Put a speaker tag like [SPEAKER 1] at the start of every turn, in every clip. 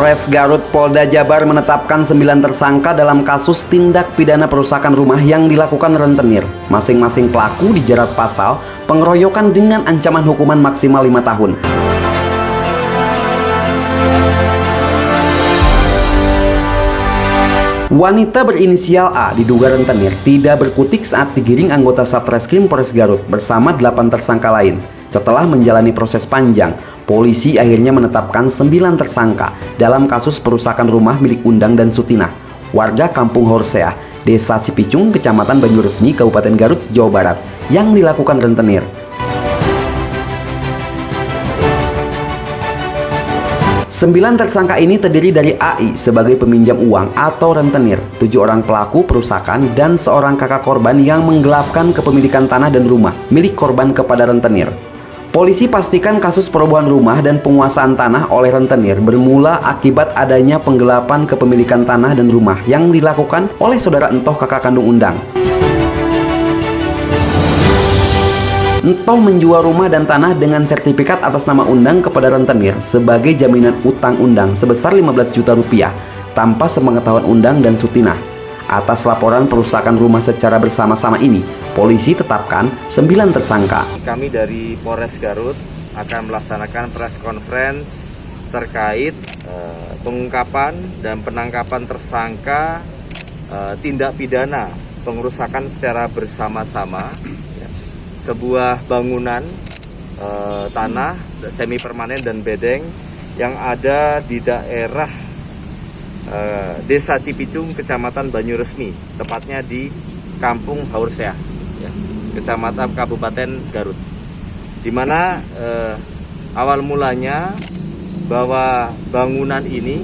[SPEAKER 1] Polres Garut Polda Jabar menetapkan 9 tersangka dalam kasus tindak pidana perusakan rumah yang dilakukan rentenir. Masing-masing pelaku dijerat pasal pengeroyokan dengan ancaman hukuman maksimal 5 tahun. Wanita berinisial A diduga rentenir tidak berkutik saat digiring anggota Satreskrim Polres Garut bersama 8 tersangka lain. Setelah menjalani proses panjang, polisi akhirnya menetapkan 9 tersangka dalam kasus perusakan rumah milik Undang dan Sutinah, warga Kampung Horsea, Desa Cipicung, Kecamatan Banyuresmi, Kabupaten Garut, Jawa Barat, yang dilakukan rentenir. Sembilan tersangka ini terdiri dari AI sebagai peminjam uang atau rentenir, 7 orang pelaku perusakan, dan seorang kakak korban yang menggelapkan kepemilikan tanah dan rumah milik korban kepada rentenir. Polisi pastikan kasus perobohan rumah dan penguasaan tanah oleh rentenir bermula akibat adanya penggelapan kepemilikan tanah dan rumah yang dilakukan oleh saudara Entoh kakak kandung Undang. Entoh menjual rumah dan tanah dengan sertifikat atas nama Undang kepada rentenir sebagai jaminan utang Undang sebesar 15 juta rupiah tanpa sepengetahuan Undang dan Sutinah. Atas laporan perusakan rumah secara bersama-sama ini, polisi tetapkan 9 tersangka.
[SPEAKER 2] Kami dari Polres Garut akan melaksanakan press conference terkait pengungkapan dan penangkapan tersangka tindak pidana pengerusakan secara bersama-sama sebuah bangunan tanah semi permanen dan bedeng yang ada di daerah Desa Cipicung, Kecamatan Banyuresmi, tepatnya di Kampung Horsea, Kecamatan Kabupaten Garut. Di mana awal mulanya bahwa bangunan ini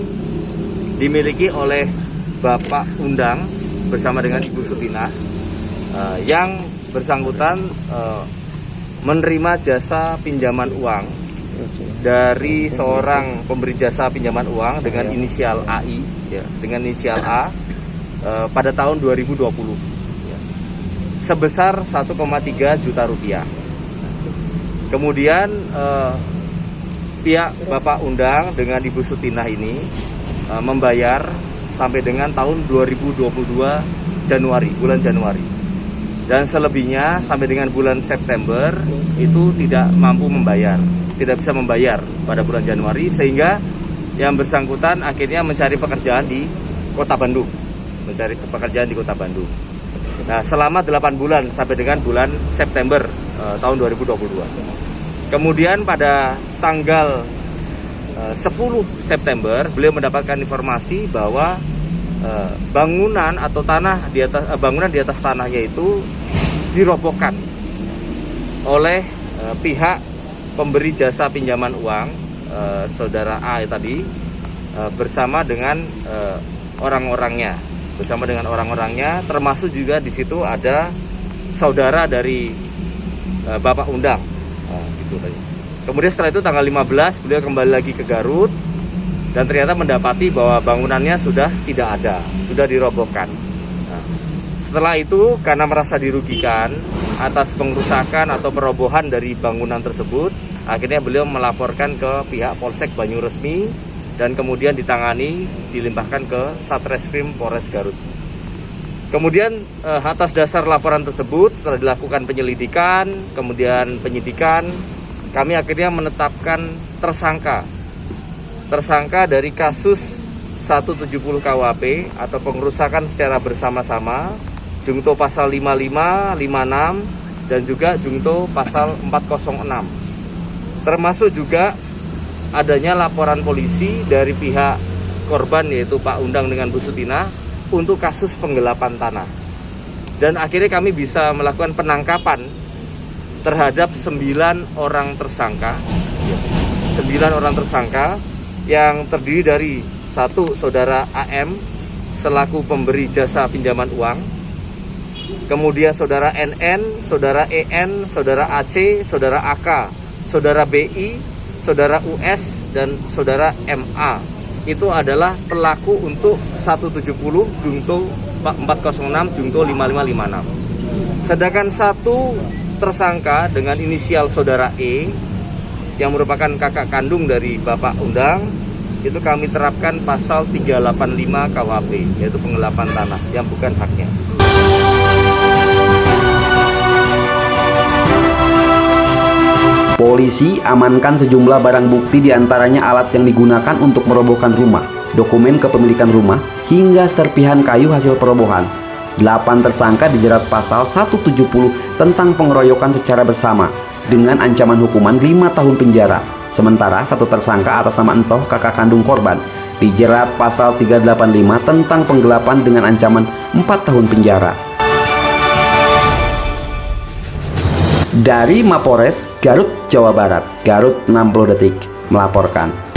[SPEAKER 2] dimiliki oleh Bapak Undang bersama dengan Ibu Sutinah, yang bersangkutan menerima jasa pinjaman uang dari seorang pemberi jasa pinjaman uang dengan inisial AI, dengan inisial A, pada tahun 2020 sebesar 1,3 juta rupiah. Kemudian pihak Bapak Undang dengan Ibu Sutinah ini membayar sampai dengan tahun 2022 bulan Januari. Dan selebihnya sampai dengan bulan September itu tidak mampu membayar, tidak bisa membayar pada bulan Januari, sehingga yang bersangkutan akhirnya mencari pekerjaan di Kota Bandung, Nah, selama 8 bulan sampai dengan bulan September tahun 2022. Kemudian pada tanggal 10 September beliau mendapatkan informasi bahwa bangunan atau bangunan di atas tanahnya itu dirobohkan oleh pihak pemberi jasa pinjaman uang, saudara A tadi, bersama dengan orang-orangnya, termasuk juga di situ ada saudara dari Bapak Undang. Gitu tadi. Kemudian setelah itu tanggal 15 beliau kembali lagi ke Garut dan ternyata mendapati bahwa bangunannya sudah tidak ada, sudah dirobohkan. Nah, setelah itu karena merasa dirugikan atas pengerusakan atau perobohan dari bangunan tersebut, akhirnya beliau melaporkan ke pihak Polsek Banyuresmi dan kemudian dilimpahkan ke Satreskrim Polres Garut. Kemudian atas dasar laporan tersebut, setelah dilakukan penyelidikan, kemudian penyidikan, kami akhirnya menetapkan tersangka dari kasus 170 KUHP atau pengerusakan secara bersama-sama, jungto pasal 55, 56, dan juga jungto pasal 406. Termasuk juga adanya laporan polisi dari pihak korban, yaitu Pak Undang dengan Bu Sutinah, untuk kasus penggelapan tanah. Dan akhirnya kami bisa melakukan penangkapan terhadap 9 orang tersangka. 9 orang tersangka yang terdiri dari 1 saudara AM selaku pemberi jasa pinjaman uang, kemudian saudara NN, saudara EN, saudara AC, saudara AK, saudara BI, saudara US, dan saudara MA. Itu adalah pelaku untuk 170 jungto 406 jungto 5556. Sedangkan 1 tersangka dengan inisial saudara E yang merupakan kakak kandung dari Bapak Undang itu kami terapkan pasal 385 KUHP, yaitu penggelapan tanah yang bukan haknya.
[SPEAKER 1] Polisi amankan sejumlah barang bukti, diantaranya alat yang digunakan untuk merobohkan rumah, dokumen kepemilikan rumah, hingga serpihan kayu hasil perobohan. 8 tersangka dijerat pasal 170 tentang pengeroyokan secara bersama dengan ancaman hukuman 5 tahun penjara. Sementara 1 tersangka atas nama Entoh, kakak kandung korban, dijerat pasal 385 tentang penggelapan dengan ancaman 4 tahun penjara. Dari Mapores Garut, Jawa Barat, Garut 60 Detik melaporkan.